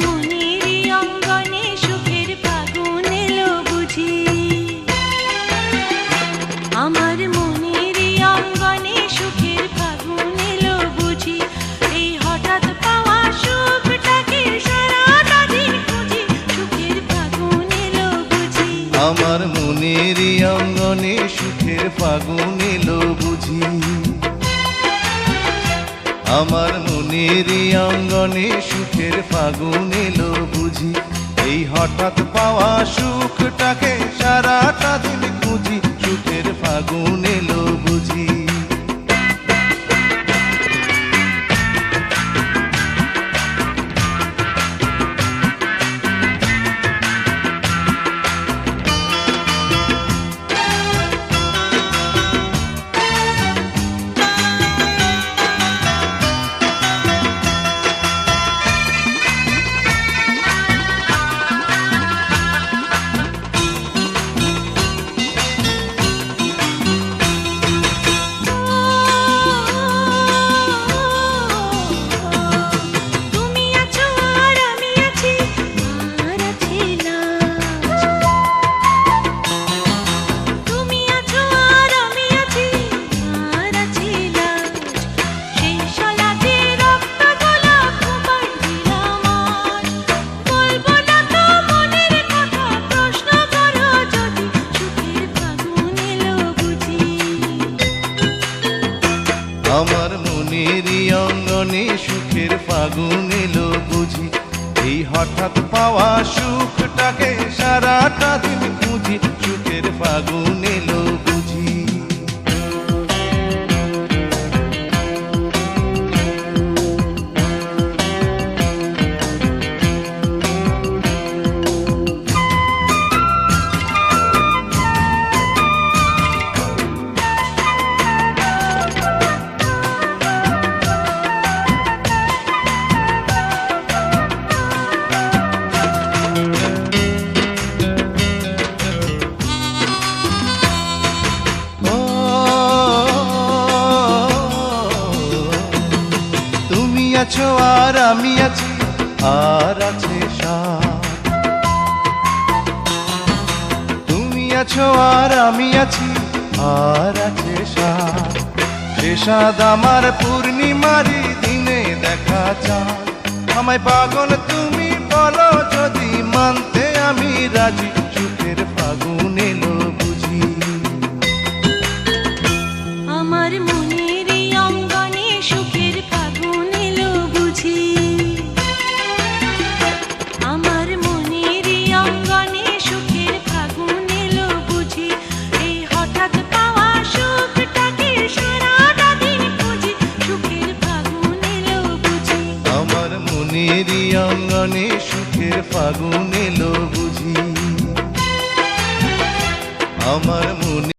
মনেরই অঙ্গনে সুখের ফাগুন এলো বুঝি, আমার মনেরই অঙ্গনে সুখের ফাগুন এলো বুঝি, এই হঠাৎ পাওয়া সুখটাকে সারাটা দিন খুঁজি, সুখের ফাগুন এলো বুঝি। আমার মনেরই অঙ্গনে সুখের ফাগুন এলো বুঝি, আমার মনেরই অঙ্গনে সুখের ফাগুন এলো বুঝি, এই হঠাৎ পাওয়া সুখটাকে সারাটা দিন খুঁজি, সুখের ফাগুন এলো বুঝি। আমার মনেরই অঙ্গনে সুখের ফাগুন এলো বুঝি, এই হঠাৎ পাওয়া সুখটাকে সারাটা দিন খুঁজি, সুখের ফাগুন এলো বুঝি। আছো আর আমি আছি আর আছে সাথ, তুমি আছো আর আমি আছি আর আছে সাথ, সে সাদ আমার পূর্ণিমারি দিনে দেখা চাঁদ, আমায় পাগল তুমি বলো যদি মানতে আমি রাজি, সুখের ফাগুন এলো বুঝি। আমার মনেরই অঙ্গনে সুখের ফাগুন এলো বুঝি, আমার মনেরই অঙ্গনে সুখের ফাগুন এলো বুঝি, এই হঠাৎ পাওয়া সুখটাকে সারাটা দিন খুঁজি, সুখের ফাগুন এলো বুঝি। আমার মনেরই অঙ্গনে সুখের ফাগুন এলো বুঝি, আমার মনে